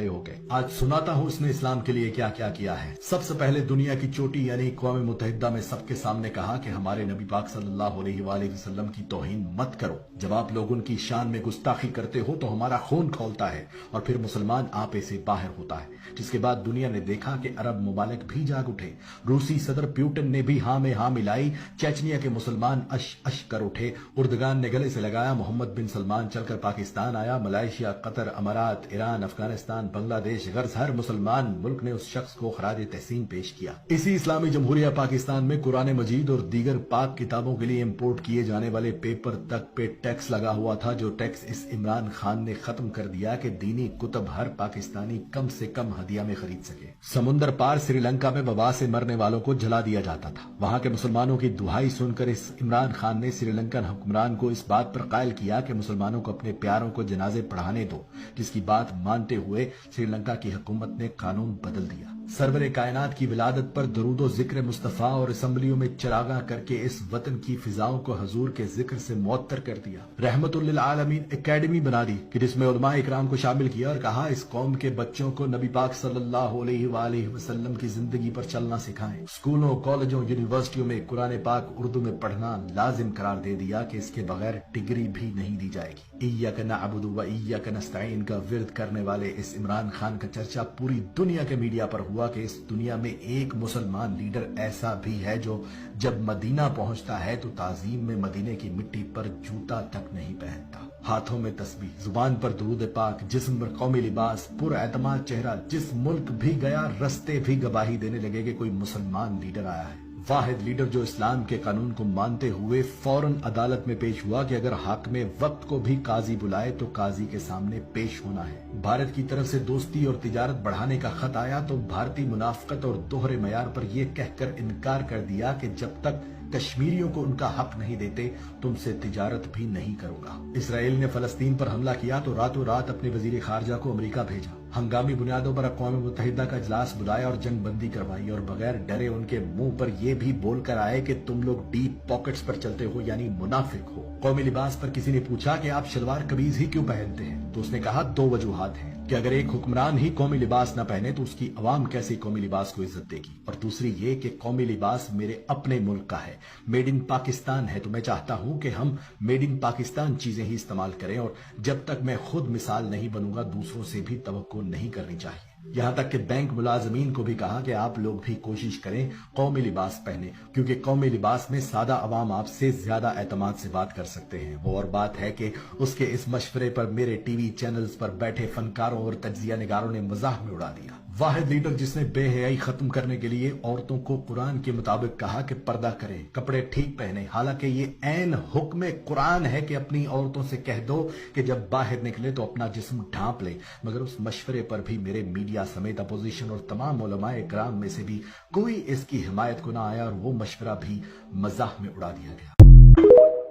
हो गए। आज सुनाता हूँ उसने इस्लाम के लिए क्या क्या किया है। सबसे पहले दुनिया की चोटी यानी अक़वाम मुत्तहिदा में सबके सामने कहा कि हमारे नबी पाक सल्लल्लाहु अलैहि वसल्लम की तौहीन मत करो। जब आप लोग उनकी शान में गुस्ताखी करते हो तो हमारा खून खौलता है और फिर मुसलमान आपे से बाहर होता है। जिसके बाद दुनिया ने देखा कि अरब मुमालिक भी जाग उठे। रूसी सदर प्यूटन ने भी हाँ में हाँ मिलाई। चेचनिया के मुसलमान अश अश कर उठे। उर्दगान ने गले से लगाया। मोहम्मद बिन सलमान चलकर पाकिस्तान आया। मलेशिया, कतर, अमारात, ईरान, अफगानिस्तान, बांग्लादेश, गर्ज हर मुसलमान मुल्क ने उस शख्स को खराज तहसीन पेश किया। इसी इस्लामी जमहूरिया पाकिस्तान में कुरान मजीद और दीगर पाक किताबों के लिए इम्पोर्ट किए जाने वाले पेपर तक पे टैक्स लगा हुआ था, जो टैक्स इस इमरान खान ने खत्म कर दिया कि दीनी कुतब हर पाकिस्तानी कम से कम हदिया में खरीद सके। समुंदर पार श्रीलंका में वबा से मरने वालों को जला दिया जाता था। वहां के मुसलमानों की दुहाई सुनकर इस इमरान खान ने श्रीलंकन हुक्मरान को इस बात पर कायल किया कि मुसलमानों को अपने प्यारों को जनाजे पढ़ाने दो, जिसकी बात मानते हुए श्रीलंका की हुकूमत ने कानून बदल दिया। सरवरे कायनात की विलादत पर दरूदो जिक्र मुस्तफा और असम्बलियों में चरागा करके इस वतन की फिजाओं को हजूर के जिक्र से मुअत्तर कर दिया। रहमतुल लिल आलमीन एकेडमी बना दी कि जिसमें उलमा इकराम को शामिल किया और कहा इस कौम के बच्चों को नबी पाक सल्लल्लाहु अलैहि वसल्लम की जिंदगी पर चलना सिखाएं। स्कूलों, कॉलेजों, यूनिवर्सिटियों में कुरान पाक उर्दू में पढ़ना लाजिम करार दे दिया कि इसके बगैर डिग्री भी नहीं दी जाएगी। इय्याका नअबुदु व इय्याका नस्तईन का विर्द करने वाले इस इमरान खान का चर्चा पूरी दुनिया के मीडिया पर हुआ कि इस दुनिया में एक मुसलमान लीडर ऐसा भी है जो जब मदीना पहुंचता है तो ताजीम में मदीने की मिट्टी पर जूता तक नहीं पहनता। हाथों में तस्बीह, जुबान पर दुरूद पाक, जिस्म पर कौमी लिबास, पुरएतमाद चेहरा। जिस मुल्क भी गया रस्ते भी गवाही देने लगे कि कोई मुसलमान लीडर आया है। वाहिद लीडर जो इस्लाम के कानून को मानते हुए फौरन अदालत में पेश हुआ कि अगर हाकिम वक्त को भी काजी बुलाए तो काजी के सामने पेश होना है। भारत की तरफ से दोस्ती और तिजारत बढ़ाने का खत आया तो भारतीय मुनाफकत और दोहरे मयार पर यह कहकर इनकार कर दिया कि जब तक कश्मीरियों को उनका हक नहीं देते तुमसे तिजारत भी नहीं करूंगा। इसराइल ने फलस्तीन पर हमला किया तो रातों रात अपने वजीर खारजा को अमेरिका भेजा। हंगामी बुनियादों पर अक़वाम मुत्तहिदा का इजलास बुलाया और जंग बंदी करवाई और बगैर डरे उनके मुंह पर यह भी बोलकर आए कि तुम लोग डीप पॉकेट्स पर चलते हो यानी मुनाफिक हो। कौमी लिबास पर किसी ने पूछा कि आप शलवार कमीज ही क्यों पहनते हैं, तो उसने कहा दो वजूहात हैं कि अगर एक हुक्मरान ही कौमी लिबास न पहने तो उसकी अवाम कैसे कौमी लिबास को इज्जत देगी, और दूसरी ये कि कौमी लिबास मेरे अपने मुल्क का है, मेड इन पाकिस्तान है, तो मैं चाहता हूं कि हम मेड इन पाकिस्तान चीजें ही इस्तेमाल करें और जब तक मैं खुद मिसाल नहीं बनूंगा दूसरों से भी तवक्को नहीं करनी चाहिए। यहां तक कि बैंक मुलाजमीन को भी कहा कि आप लोग भी कोशिश करें कौमी लिबास पहने, क्योंकि कौमी लिबास में सादा अवाम आपसे ज्यादा एतमाद से बात कर सकते हैं। वो और बात है कि उसके इस मशवरे पर मेरे टीवी चैनल्स पर बैठे फनकारों और तज्जिया निगारों ने मजाक में उड़ा दिया। वाहिद लीडर जिसने बेहयाई खत्म करने के लिए औरतों को कुरान के मुताबिक कहा कि पर्दा करें, कपड़े ठीक पहने, हालांकि ये ऐन हुक्म कुरान है कि अपनी औरतों से कह दो कि जब बाहर निकले तो अपना जिस्म ढांप ले, मगर उस मशवरे पर भी मेरे मीडिया समेत अपोजिशन और तमाम उलमाए इकराम में से भी कोई इसकी हिमायत को ना आया और वो मशवरा भी मजाक में उड़ा दिया गया।